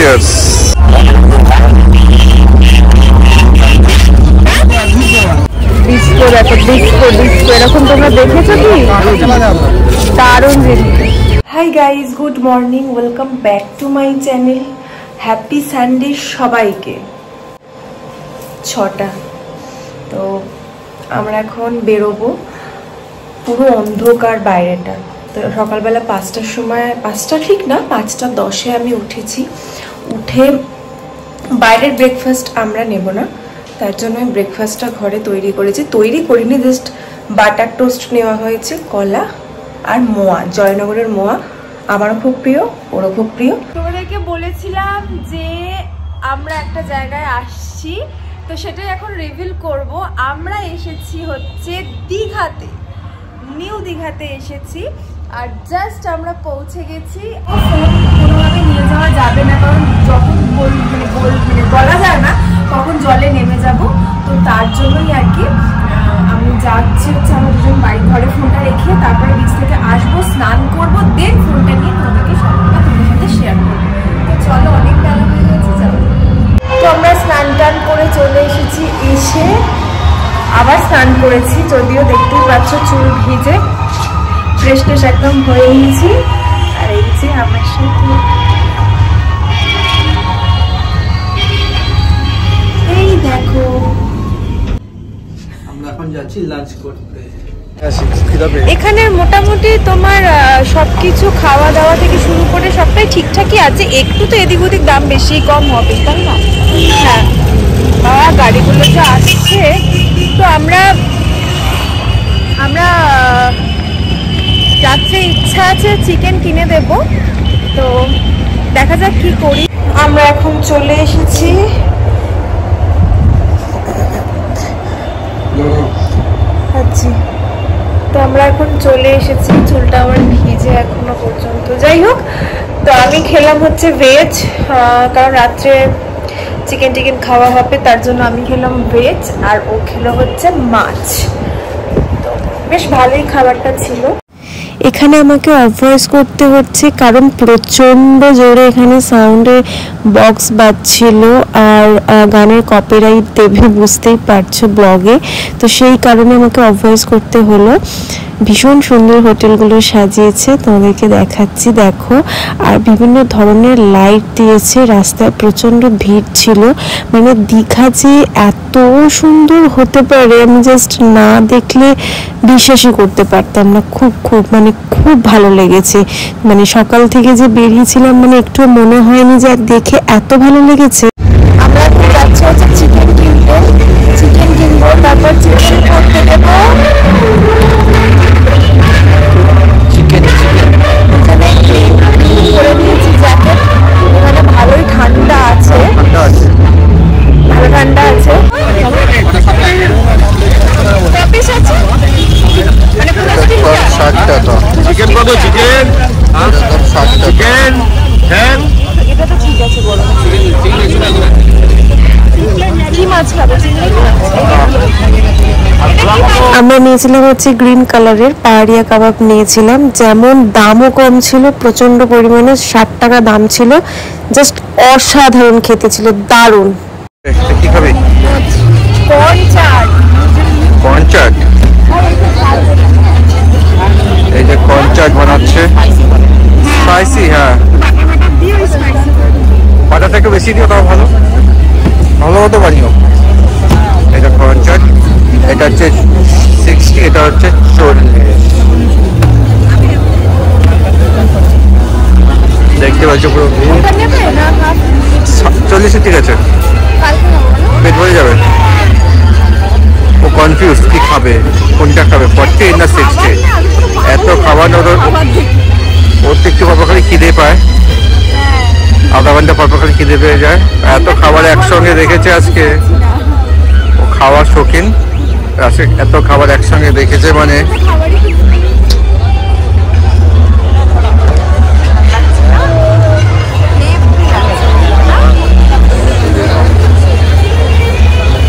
Cheers. Disco দেখো, disco disco এরকম তোমরা দেখেছো কি? দারুণ জিনিস। Hi guys, good morning, welcome back to my channel. Happy Sunday সবাইকে। 6টা, তো আমরা এখন বেরোবো। পুরো অন্ধকার বাইরেটা। তো সকালবেলা 5টার সময়, 5টা ঠিক না, 5টা 10-এ আমি উঠেছি। উঠে বাইরের ব্রেকফাস্ট আমরা নেব না, তার জন্য আমি ব্রেকফাস্টটা ঘরে তৈরি করেছি। তৈরি করিনি, জাস্ট বাটার টোস্ট নেওয়া হয়েছে, কলা আর মোয়া, জয়নগরের মোয়া। আমারও খুব প্রিয়, ওরও খুব প্রিয়। তোমাদেরকে বলেছিলাম যে আমরা একটা জায়গায় আসছি, তো সেটাই এখন রিভিল করব। আমরা এসেছি হচ্ছে দীঘাতে, নিউ দীঘাতে এসেছি। আর জাস্ট আমরা পৌঁছে গেছি। ফোন কোনোভাবে নিয়ে যাওয়া যাবে না, কারণ যখন বলা যায় না কখন জলে নেমে যাব, তো তার জন্যই আর কি আমি যাচ্ছি হচ্ছে। আমরা দুজন বাড়ি ঘরে ফোনটা রেখে তারপরে বিচ থেকে আসবো, স্নান করবো, দেন ফোনটা নিয়ে তোমাদেরকে সবটা তোমাদের সাথে শেয়ার করবো। তো চলো, অনেক বেলা হয়ে গেছে, চলো। তো আমরা স্নান টান করে চলে এসেছি। এসে আবার স্নান করেছি, যদিও দেখতেই পাচ্ছ চুল ভিজে। ফ্রেশ ট্রেশ একদম হয়ে গেছি। আর এই যে আমার সাথে এই দেখো, আমরা এখন যাচ্ছি লাঞ্চ করতে। এখানে মোটামুটি তোমার সবকিছু খাওয়া দাওয়া থেকে শুরু করে সবটাই ঠিকঠাকই আছে। একটু তো এদিক ওদিক দাম বেশি কম হবে, তাই না? হ্যাঁ, গাড়িগুলো যে আসছে, তো আমরা রাত্রে ইচ্ছা আছে চিকেন কিনে দেব, তো দেখা যাক কি করি। আমরা এখন চলে এসেছি। তো আমরা এখন চলে এসেছি। চুলটা আমার ভিজে এখনো পর্যন্ত। যাই হোক, তো আমি খেলাম হচ্ছে ভেজ, কারণ রাত্রে চিকেন টিকেন খাওয়া হবে, তার জন্য আমি খেলাম ভেজ, আর ও খেলো হচ্ছে মাছ। তো বেশ ভালোই খাবারটা ছিল। এখানে আমাকে অফ ভয়েস করতে হচ্ছে, কারণ প্রচণ্ড জোরে এখানে সাউন্ডে বক্স বাজছিল, আর গানের কপিরাইট দেবে, বুঝতেই পারছো ব্লগে। তো সেই কারণে আমাকে অফ ভয়েস করতে হলো। ভীষণ সুন্দর হোটেলগুলো সাজিয়েছে, তোমাদেরকে দেখাচ্ছি, দেখো। আর বিভিন্ন ধরনের লাইট দিয়েছে। রাস্তায় প্রচণ্ড ভিড় ছিল। মানে দীঘা যে এত সুন্দর হতে পারে আমি জাস্ট না দেখলে বিশ্বাসই করতে পারতাম না। খুব মানে খুব ভালো লেগেছে। মানে সকাল থেকে যে বেরিয়েছিলাম, মানে একটু মনে হয়নি যে দেখে এত ভালো লেগেছে। আমরা যাচ্ছি হচ্ছে চিকেন কিনবো, তারপর চিকেন করতে দেবো। করে নিয়েছি জ্যাকেট, এখানে ভালোই ঠান্ডা আছে, ভালো ঠান্ডা আছে। চিকেন কত? চিকেন এটা তো ঠিক আছে, বলো কি মাছ খাবে? আমরা নিয়েছিলাম হচ্ছে গ্রিন কালারের পাহাড়িয়া কাবাব নিয়েছিলাম। যেমন দামও কম ছিল প্রচন্ড পরিমাণে, 60 টাকা দাম ছিল। জাস্ট অসাধারণ খেতে ছিল, দারুণ। কি খাবি? কর্ন চাট। এই যে কর্ন চাট বানাচ্ছে, স্পাইসি। হ্যাঁ, বাটারটা একটু বেশি দিও, তাও ভালো মতো বানিও। এটা কর্ন চাট, এটা হচ্ছে 60, এটা হচ্ছে 40। দেখতে পাচ্ছ পুরো 40। ঠিক আছে, পেট ভরে যাবে। ও কনফিউজ কি খাবে, কোনটা খাবে, 40 না 60। এত খাবার ওর তো একটু পরপরখালি খিদে পায়, আধা ঘন্টা পরপরখালি খিদে পেয়ে যায়। এত খাবার একসঙ্গে দেখেছে আজকে, ও খাওয়ার শৌখিন। এত খাবার একসঙ্গে দেখেছে মানে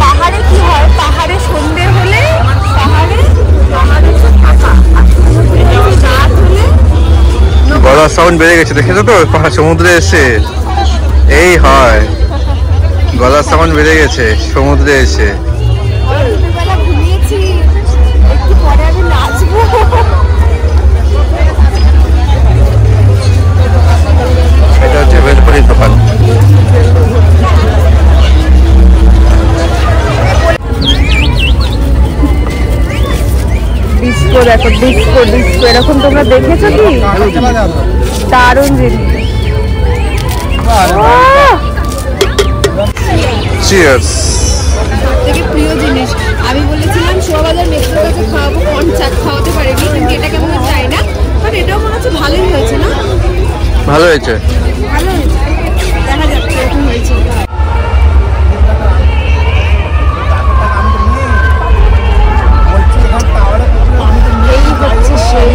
পাহাড়ে কি হয়, পাহাড়ে সন্ধে হলে গলার সাউন্ড বেড়ে গেছে, দেখেছো তো? পাহাড় সমুদ্রে এসে এই হয়, গলার সামান বেড়ে গেছে সমুদ্রে এসে। এটা হচ্ছে ভেলপুরির দোকান। ডিস্কো দেখো, ডিস্কো ডিস্কো এরকম তোমরা দেখেছো কি? দারুণ জিনিস। চিয়ার্স। থেকে প্রিয় জিনিস আমি বলেছিলাম শোভাবাজার মেট্রোর কাছে খাওয়াবো, কর্ন চাট খাওয়াতে পারিনি, কিন্তু এটা কেমন চাই না, বাট এটাও মনে হচ্ছে ভালোই হয়েছে না? ভালো হয়েছে, ভালো হয়েছে, দেখা যাচ্ছে এরকম হয়েছে। এই হচ্ছে সেই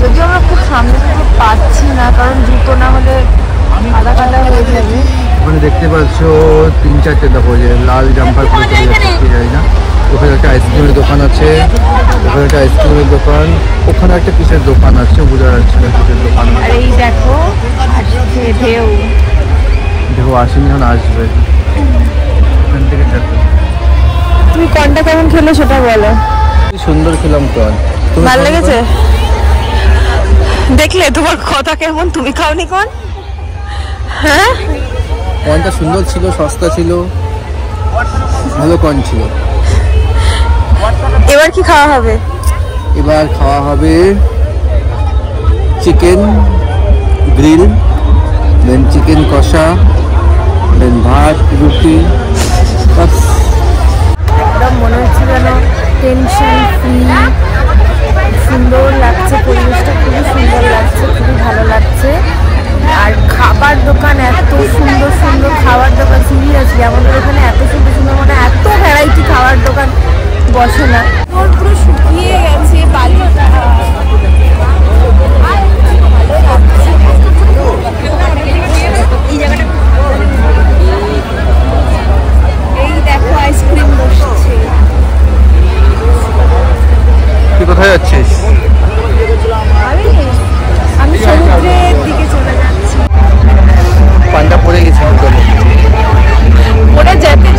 যদিও আমরা খুব সামনে থেকে পাচ্ছি না, কারণ জুতো না হলে আধা কাটা হয়ে যাবে। ওখানে দেখতে পাচ্ছ 3-4টে দেখো যে লাল জাম্পার পরে চলে যাচ্ছে, কি জানি না। ওখানে একটা আইসক্রিমের দোকান আছে, ওখানে একটা আইসক্রিমের দোকান, ওখানে একটা কিসের দোকান আছে বোঝা যাচ্ছে না কিসের দোকান। আর এই দেখো আসছে ঢেউ, ঢেউ আসেনি, এখন আসবে। এখান থেকে চারটে। তুমি কোনটা কেমন খেলে সেটা বলো। সুন্দর খেলাম কর্ন, ভালো লেগেছে? দেখলে তোমার কথা কেমন, তুমি খাওনি কোন? হ্যাঁ, কর্নটা সুন্দর ছিল, সস্তা ছিল, ভালো কর্ন ছিল। এবার কি খাওয়া হবে? এবার খাওয়া হবে চিকেন গ্রিল, দেন চিকেন কষা, দেন ভাত, রুটি। একদম মনে হচ্ছে যেন টেনশন ফ্রি, সুন্দর লাগছে, পরিবেশটা খুবই সুন্দর লাগছে, খুবই ভালো লাগছে। আর খাবার দোকান, এত সুন্দর সুন্দর খাবার দোকান, সিরিয়াসলি আমাদের এখানে এত সুন্দর সুন্দর, মানে এত ভ্যারাইটি খাবার দোকান বসে না। পুরো শুকিয়ে গেছে বালিটা। এই দেখো আইসক্রিম বসছে। তুই কোথায় যাচ্ছিস? আমি সমুদ্রের দিকে চলে যাচ্ছি। পান্ডা পড়ে গেছে ওরা যেতে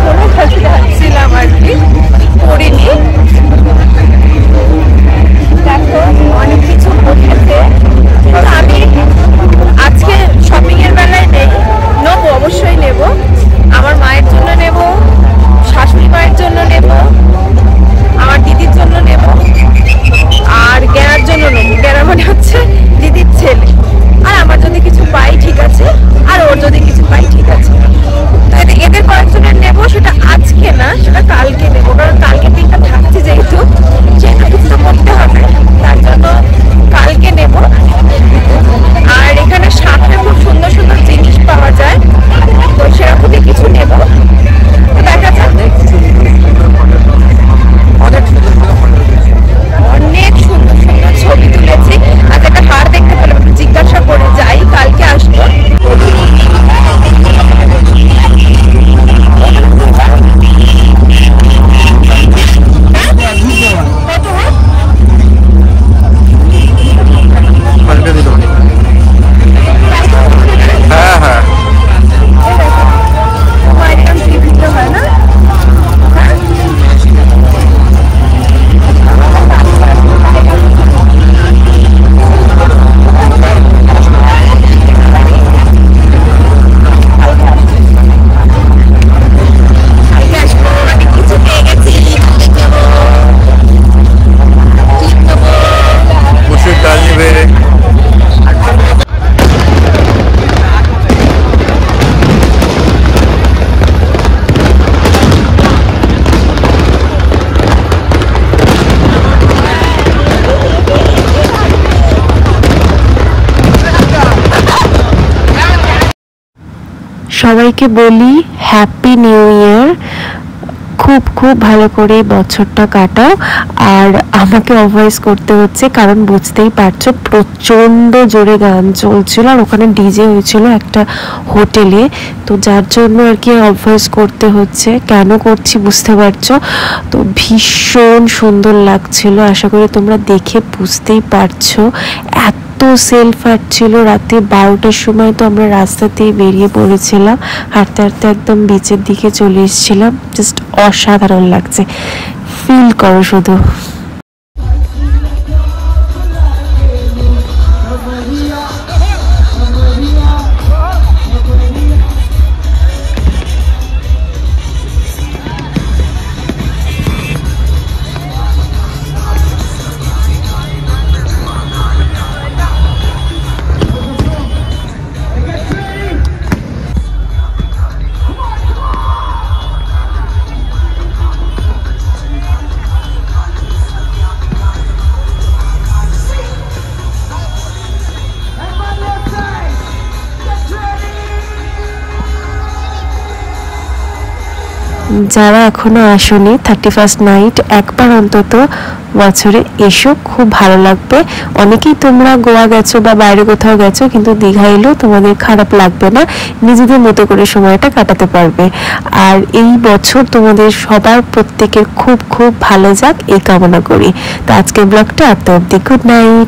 কোনো কাছে যাচ্ছিলাম আর কি, করিনি। দেখো অনেক কিছু বসেছে, কিন্তু আমি আজকে শপিং এর বেলায় নেই, নেবো অবশ্যই নেব, আমার মায়ের জন্য নেব, শাশুড়ি মায়ের জন্য নেব, আমার দিদির জন্য নেব, আর জ্ঞানার জন্য নেবো। জ্ঞানা মানে হচ্ছে দিদির ছেলে। আর আমার যদি কিছু পাই ঠিক আছে, আর ওর যদি কিছু পাই ঠিক আছে। এদের কয়েকজনের নেবো, সেটা আজকে না, সেটা কালকে নেবো, কারণ কালকে দিনটা থাকছে যেহেতু, সেটা কিছু তো করতে হবে, তার জন্য কালকে নেব। আর এখানে সামনে খুব সুন্দর সুন্দর জিনিস পাওয়া যায়, তো সেরকমই কিছু নেব, তো দেখা যাক। অনেক সুন্দর সুন্দর ছবি তুলেছি। আজ একটা হার দেখতে পেলাম, একটু জিজ্ঞাসা করে যাই, কালকে আসবো। হ্যাঁ হ্যাঁ, হয় না? মুসুর ডাল নেবে। সবাইকে বলি হ্যাপি নিউ ইয়ার, খুব খুব ভালো করে বছরটা কাটাও। আর আমাকে অভয়েস করতে হচ্ছে কারণ বুঝতেই পারছো প্রচণ্ড জোরে গান চলছিল, আর ওখানে ডিজে হয়েছিল একটা হোটেলে, তো যার জন্য আর কি অভয়েস করতে হচ্ছে। কেন করছি বুঝতে পারছো, তো ভীষণ সুন্দর লাগছিল, আশা করি তোমরা দেখে বুঝতেই পারছো। এত এত সেল ফাটছিল। রাতে 12টার সময় তো আমরা রাস্তাতেই বেরিয়ে পড়েছিলাম, হাঁটতে হাঁটতে একদম বিচের দিকে চলে এসেছিলাম। জাস্ট অসাধারণ লাগছে, ফিল করো শুধু। যারা এখনো আসেনি 31st নাইট একবার অন্তত বছরে এসো, খুব ভালো লাগবে। অনেকেই তোমরা গোয়া গেছো বা বাইরে কোথাও গেছো, কিন্তু দীঘা এলেও তোমাদের খারাপ লাগবে না, নিজেদের মতো করে সময়টা কাটাতে পারবে। আর এই বছর তোমাদের সবার প্রত্যেকের খুব খুব ভালো যাক এই কামনা করি। তো আজকের ব্লগটা এত অবধি, গুড নাইট।